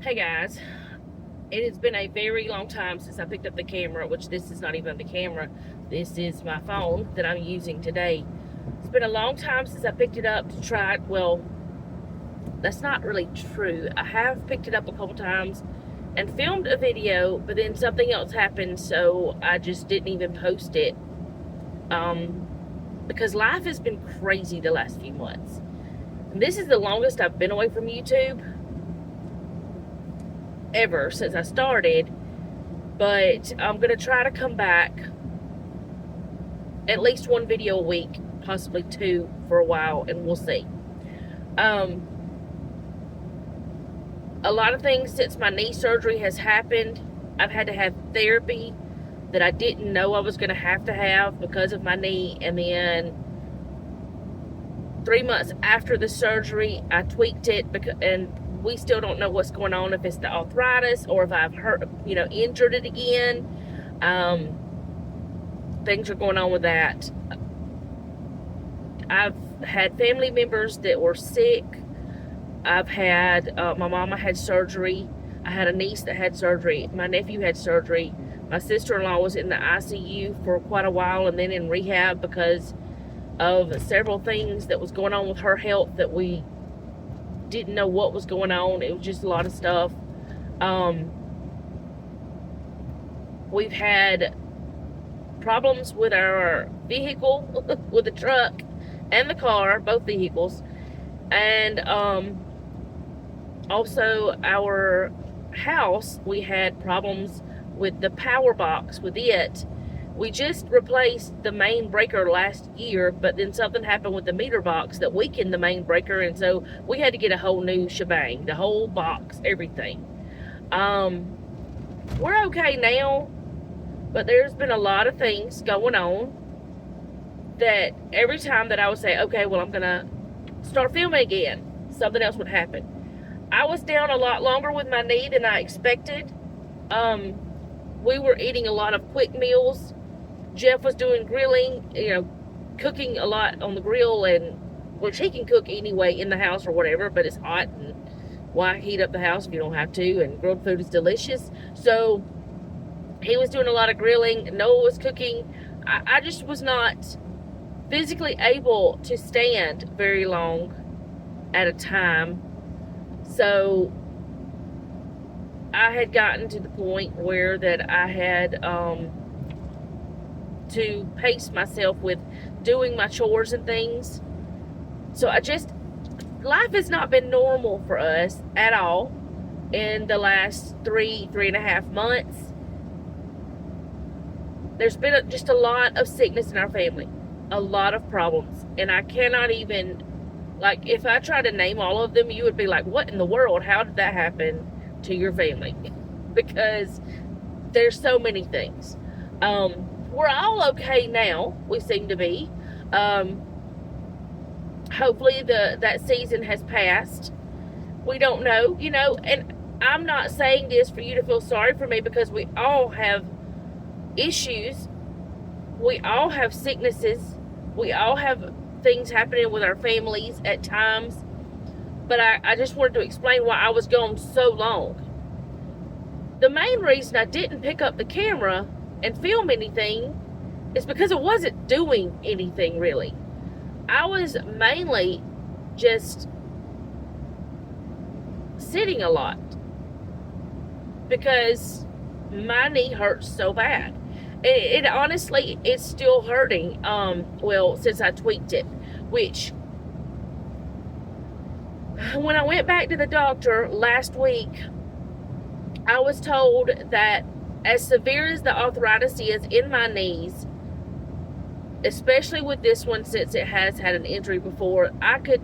Hey guys, it has been a very long time since I picked up the camera, which this is not even the camera. This is my phone that I'm using today. It's been a long time since I picked it up to try it. Well, that's not really true. I have picked it up a couple times and filmed a video, but then something else happened, so I just didn't even post it. Because life has been crazy the last few months. And this is the longest I've been away from YouTube ever since I started, but I'm gonna try to come back at least one video a week, possibly two for a while, and we'll see. A lot of things since my knee surgery has happened. I've had to have therapy that I didn't know I was going to have because of my knee, and then 3 months after the surgery I tweaked it, and we still don't know what's going on, if it's the arthritis or if I've injured it again. Things are going on with that. I've had family members that were sick. I've had, my mama had surgery. I had a niece that had surgery. My nephew had surgery. My sister-in-law was in the ICU for quite a while and then in rehab because of several things that was going on with her health that we didn't know what was going on. It was just a lot of stuff. We've had problems with our vehicle, with the truck and the car, both vehicles. And also our house, we had problems with the power box with it. We just replaced the main breaker last year, but then something happened with the meter box that weakened the main breaker, and so we had to get a whole new shebang, the whole box, everything. We're okay now, but there's been a lot of things going on that every time that I would say, okay, well, I'm gonna start filming again, something else would happen. I was down a lot longer with my knee than I expected. We were eating a lot of quick meals. Jeff was doing grilling, cooking a lot on the grill, which he can cook anyway in the house or whatever, but it's hot, and why heat up the house if you don't have to, and grilled food is delicious. So he was doing a lot of grilling. Noah was cooking. I just was not physically able to stand very long at a time. So I had gotten to the point where that I had to pace myself with doing my chores and things. So life has not been normal for us at all in the last 3.5 months. There's been just a lot of sickness in our family, a lot of problems, and I cannot even, if I try to name all of them, you would be like, what in the world? How did that happen to your family? Because there's so many things. We're all okay now. We seem to be. Hopefully that season has passed. We don't know, and I'm not saying this for you to feel sorry for me, because we all have issues. We all have sicknesses. We all have things happening with our families at times. But I just wanted to explain why I was gone so long. The main reason I didn't pick up the camera and film anything is because I wasn't doing anything really. I was mainly just sitting a lot because my knee hurts so bad. It honestly, it's still hurting. Since I tweaked it, which when I went back to the doctor last week, I was told that as severe as the arthritis is in my knees, especially with this one, since it has had an injury before, I could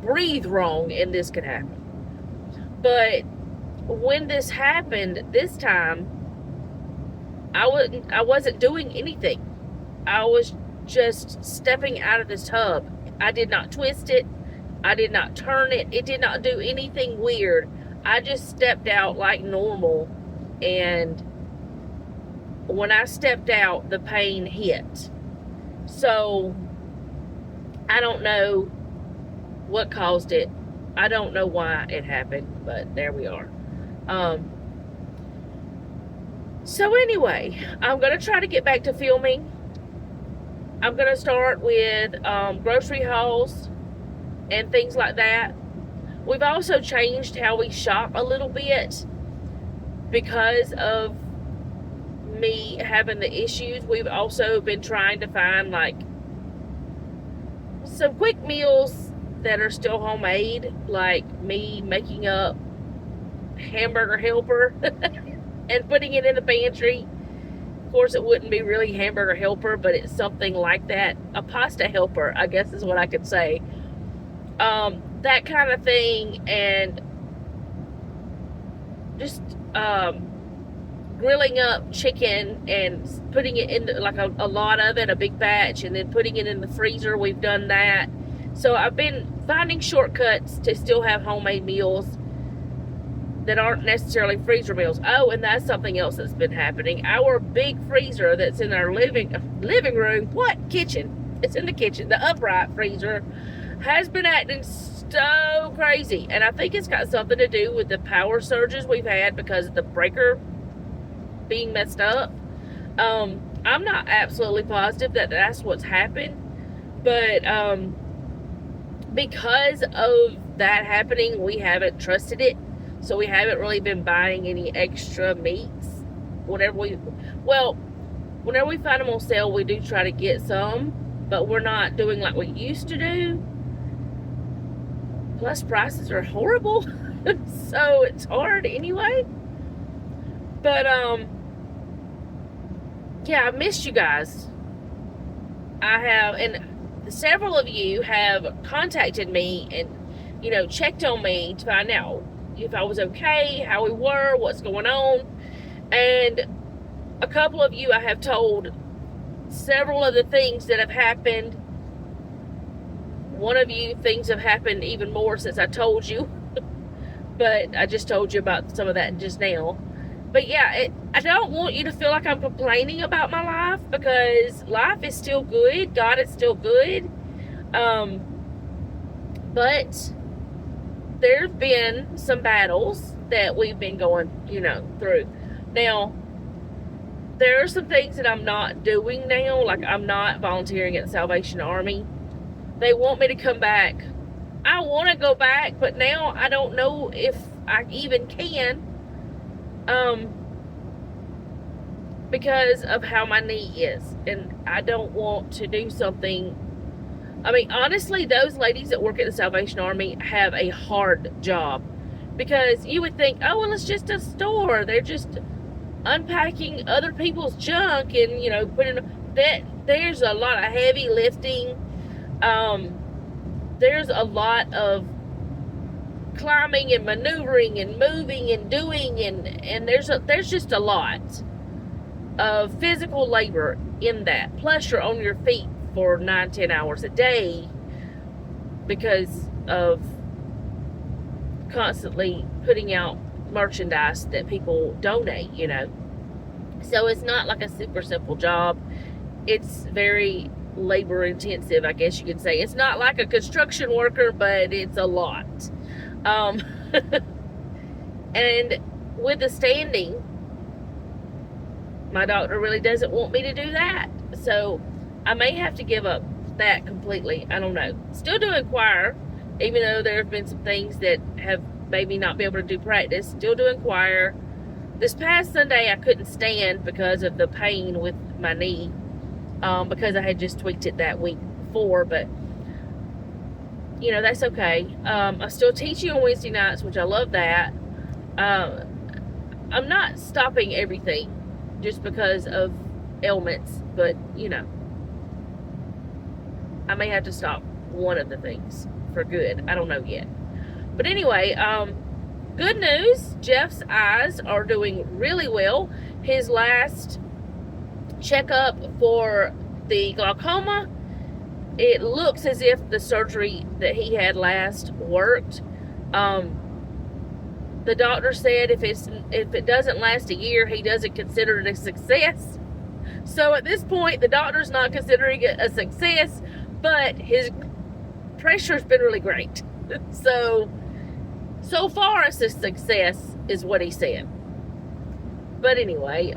breathe wrong and this could happen. But when this happened this time, I wasn't doing anything. I was just stepping out of the tub. I did not twist it. I did not turn it. It did not do anything weird. I just stepped out like normal, and when I stepped out, the pain hit. So I don't know what caused it. I don't know why it happened, but there we are. So anyway, I'm going to try to get back to filming. I'm going to start with grocery hauls and things like that. We've also changed how we shop a little bit because of me having the issues. We've also been trying to find like some quick meals that are still homemade, like me making up hamburger helper and putting it in the pantry. Of course, it wouldn't be really hamburger helper, but it's something like that. A pasta helper, I guess is what I could say. That kind of thing, and just grilling up chicken and putting it in like a lot of it, a big batch, and then putting it in the freezer. We've done that. So I've been finding shortcuts to still have homemade meals that aren't necessarily freezer meals. Oh, and that's something else that's been happening. Our big freezer that's in our living room, kitchen? It's in the kitchen. The upright freezer has been acting so crazy, and I think it's got something to do with the power surges we've had because of the breaker being messed up. I'm not absolutely positive that that's what's happened, but because of that happening, we haven't trusted it, so we haven't really been buying any extra meats. Whenever we find them on sale, we do try to get some, but we're not doing like we used to do. Plus, prices are horrible, so it's hard anyway. But, yeah, I missed you guys. I have, and several of you have contacted me and, checked on me to find out if I was okay, how we were, what's going on. And a couple of you I have told several of the things that have happened. One of you, things have happened even more since I told you. But I just told you about some of that just now. But yeah, I don't want you to feel like I'm complaining about my life, because life is still good. God is still good. But there's been some battles that we've been going, through. Now, there are some things that I'm not doing now. Like, I'm not volunteering at the Salvation Army. They want me to come back. I want to go back, but now I don't know if I even can. Because of how my knee is. And I don't want to do something. I mean, honestly, those ladies that work at the Salvation Army have a hard job. Because you would think, oh, well, it's just a store. They're just unpacking other people's junk and, putting that. There's a lot of heavy lifting. There's a lot of climbing and maneuvering and moving and doing, and there's just a lot of physical labor in that. Plus, you're on your feet for 9-10 hours a day because of constantly putting out merchandise that people donate, So it's not like a super simple job. It's very labor intensive, I guess you could say. It's not like a construction worker, but it's a lot. And with the standing, my doctor really doesn't want me to do that. So I may have to give up that completely. I don't know. Still doing choir, even though there have been some things that have made me not be able to do practice. Still doing choir. This past Sunday, I couldn't stand because of the pain with my knee, because I had just tweaked it that week before, but that's okay. I'm still teaching on Wednesday nights, which I love that. I'm not stopping everything just because of ailments, but I may have to stop one of the things for good. I don't know yet. But anyway, good news. Jeff's eyes are doing really well. His last checkup for the glaucoma, it looks as if the surgery that he had last worked. The doctor said if it doesn't last a year, he doesn't consider it a success. So at this point, the doctor's not considering it a success, but his pressure's been really great. So so far it's a success, is what he said. But anyway,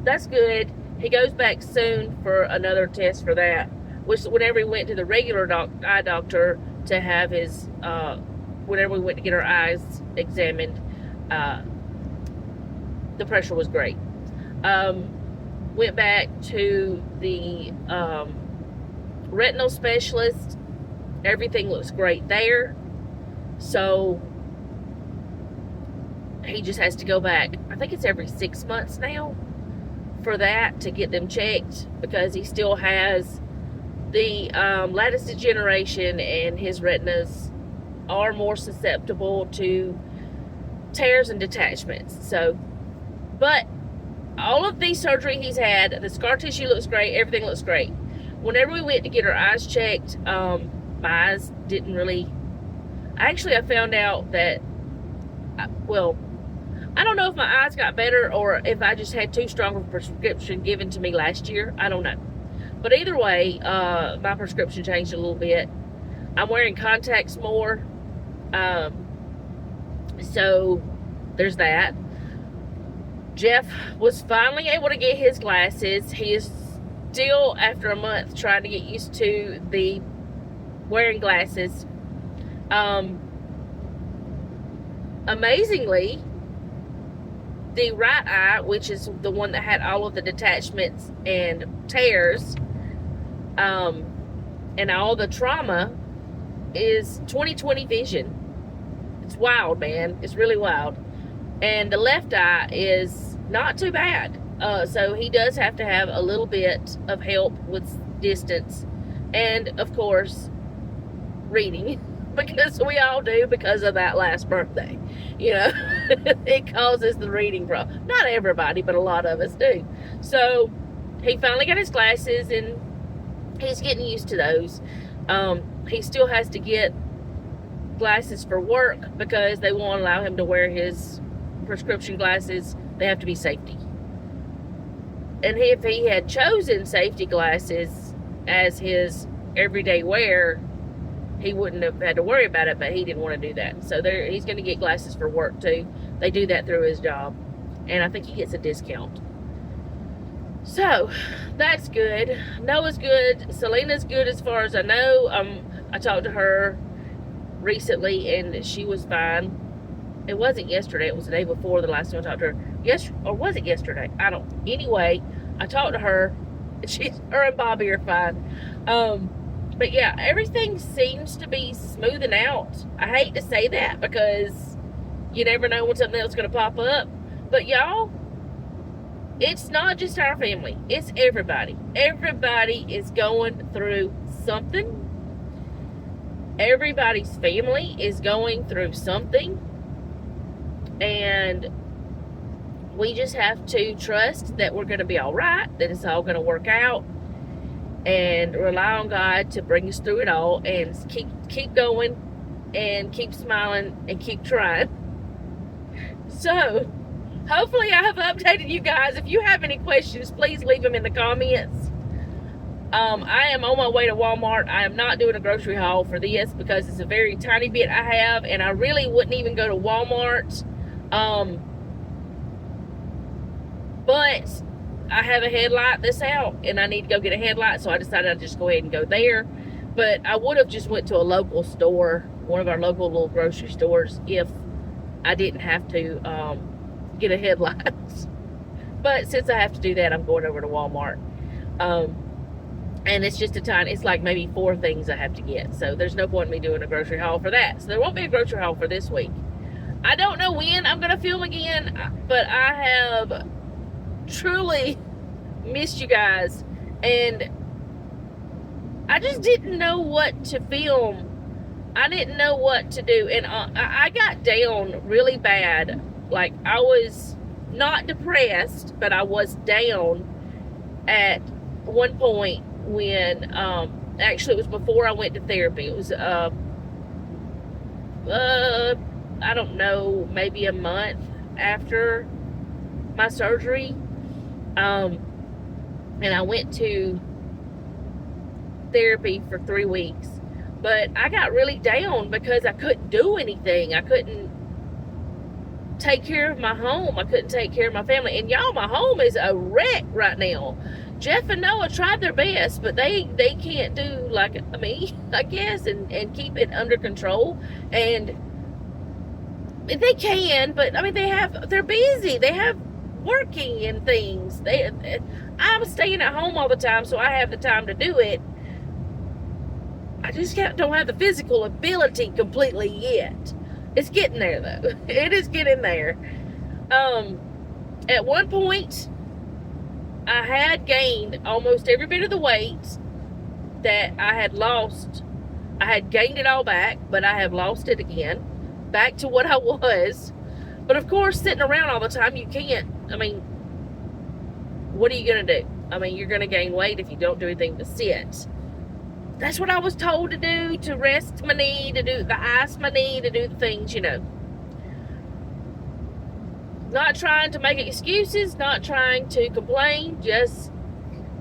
that's good. He goes back soon for another test for that, which whenever he went to the regular eye doctor to have his, whenever we went to get our eyes examined, the pressure was great. Went back to the retinal specialist. Everything looks great there. So he just has to go back. I think it's every 6 months now for that, to get them checked, because he still has the lattice degeneration, and his retinas are more susceptible to tears and detachments. So, but all of the surgery he's had, the scar tissue looks great, everything looks great. Whenever we went to get our eyes checked, my eyes didn't really, I found out that, well, I don't know if my eyes got better or if I just had too strong of a prescription given to me last year. I don't know. But either way, my prescription changed a little bit. I'm wearing contacts more. So there's that. Jeff was finally able to get his glasses. He is still, after a month, trying to get used to the wearing glasses. Amazingly, the right eye, which is the one that had all of the detachments and tears, and all the trauma, is 20/20 vision. It's wild, man. It's really wild. And the left eye is not too bad. So he does have to have a little bit of help with distance, and of course reading, because we all do, because of that last birthday. You know, it causes the reading problem. Not everybody, but a lot of us do. So he finally got his glasses, and he's getting used to those. He still has to get glasses for work, because they won't allow him to wear his prescription glasses. They have to be safety. And if he had chosen safety glasses as his everyday wear, he wouldn't have had to worry about it, but he didn't want to do that. So he's going to get glasses for work too. They do that through his job, and I think he gets a discount. So that's good. Noah's good. Selena's good as far as I know. I talked to her recently, and she was fine. It wasn't yesterday. It was the day before the last time I talked to her. Or was it yesterday? I don't. Anyway, I talked to her. Her and Bobby are fine. But yeah, everything seems to be smoothing out. I hate to say that, because you never know when something else is going to pop up. But y'all, it's not just our family. It's everybody. Everybody is going through something. Everybody's family is going through something. And we just have to trust that we're going to be all right, that it's all going to work out, and rely on God to bring us through it all, and keep going, and keep smiling, and keep trying. So, hopefully I have updated you guys. If you have any questions, please leave them in the comments. I am on my way to Walmart. I am not doing a grocery haul for this, because it's a very tiny bit I have, and I really wouldn't even go to Walmart. But I have a headlight that's out, and I need to go get a headlight, so I decided I'd just go ahead and go there. But I would have just went to a local store, one of our local little grocery stores, if I didn't have to get a headlight. But since I have to do that, I'm going over to Walmart. And it's just it's like maybe 4 things I have to get. So there's no point in me doing a grocery haul for that. So there won't be a grocery haul for this week. I don't know when I'm going to film again, but I have truly missed you guys, and I just didn't know what to film. I didn't know what to do, and I got down really bad. Like, I was not depressed, but I was down at one point when actually it was before I went to therapy. It was I don't know, maybe a month after my surgery. And I went to therapy for 3 weeks. But I got really down because I couldn't do anything. I couldn't take care of my home. I couldn't take care of my family. And y'all, my home is a wreck right now. Jeff and Noah tried their best, but they can't do like me, I guess, and keep it under control. And they can, but I mean, they're busy. They have working and things. I'm staying at home all the time, so I have the time to do it. I just don't have the physical ability completely yet. It's getting there though. It is getting there. At one point, I had gained almost every bit of the weight that I had lost. I had gained it all back, but I have lost it again, back to what I was. But of course, sitting around all the time, you can't. I mean, what are you going to do? I mean, you're going to gain weight if you don't do anything but sit. That's what I was told to do, to rest my knee, to ice my knee, to do the things, you know. Not trying to make excuses, not trying to complain, just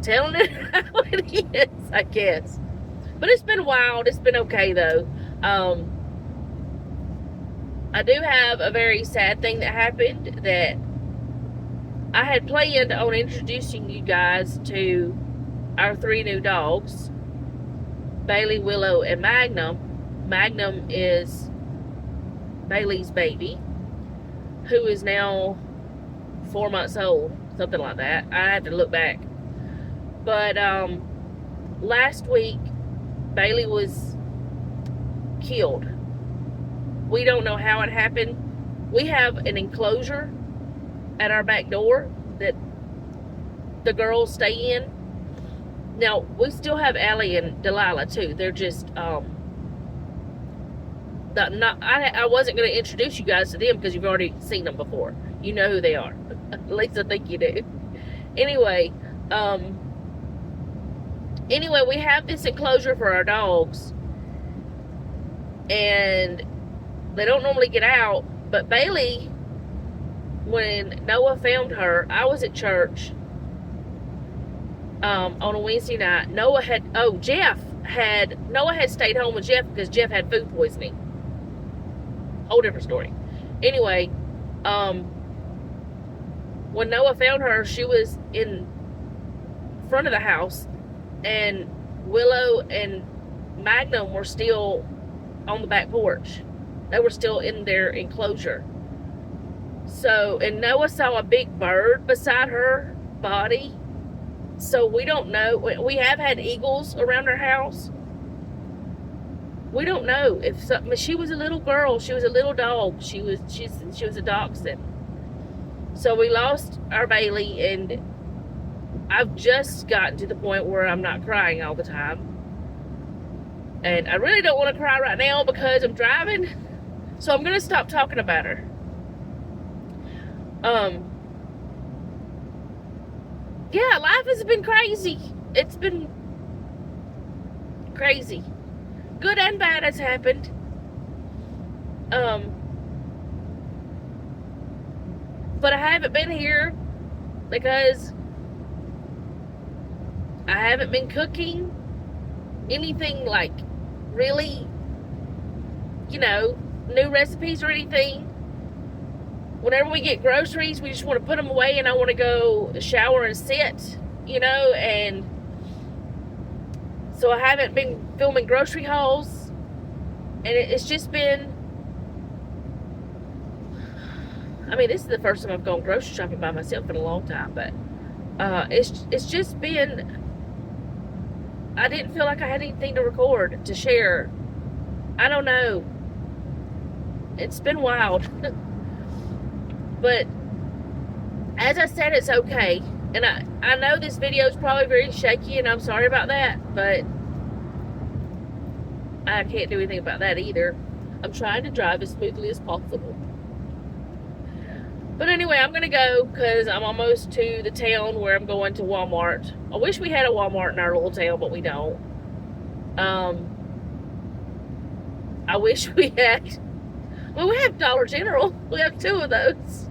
telling it how it is, I guess. But it's been wild. It's been okay, though. I do have a very sad thing that happened, that I had planned on introducing you guys to our 3 new dogs, Bailey, Willow, and Magnum. Magnum is Bailey's baby, who is now 4 months old, something like that. I have to look back. But last week, Bailey was killed. We don't know how it happened. We have an enclosure at our back door that the girls stay in. Now, we still have Allie and Delilah, too. They're just, I wasn't going to introduce you guys to them because you've already seen them before. You know who they are. At least I think you do. Anyway, we have this enclosure for our dogs. And they don't normally get out. But Bailey, when Noah found her, I was at church on a Wednesday night. Noah had stayed home with Jeff because Jeff had food poisoning. Whole different story. Anyway, when Noah found her, she was in front of the house, and Willow and Magnum were still on the back porch. They were still in their enclosure. So, and Noah saw a big bird beside her body. So we don't know. We have had eagles around our house. We don't know if something. She was a little girl. She was a little dog. She was a dachshund. So we lost our Bailey, and I've just gotten to the point where I'm not crying all the time. And I really don't want to cry right now because I'm driving. So I'm gonna stop talking about her. Yeah, life has been crazy. It's been crazy. Good and bad has happened. But I haven't been here because I haven't been cooking anything like really, new recipes or anything. Whenever we get groceries, we just want to put them away, and I want to go shower and sit, and so I haven't been filming grocery hauls, and it's just been, this is the first time I've gone grocery shopping by myself in a long time, but it's just been, I didn't feel like I had anything to record, to share. I don't know. It's been wild. But as I said, it's okay. And I know this video is probably very shaky, and I'm sorry about that, but I can't do anything about that either. I'm trying to drive as smoothly as possible. But anyway, I'm going to go because I'm almost to the town where I'm going to Walmart. I wish we had a Walmart in our little town, but we don't. I wish we had. Well, we have Dollar General. We have 2 of those.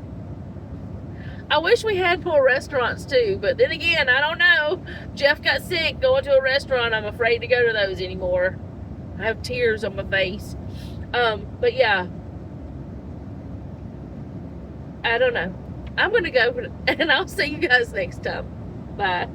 I wish we had more restaurants too, but then again, I don't know. Jeff got sick going to a restaurant. I'm afraid to go to those anymore. I have tears on my face. But yeah. I don't know. I'm going to go, and I'll see you guys next time. Bye.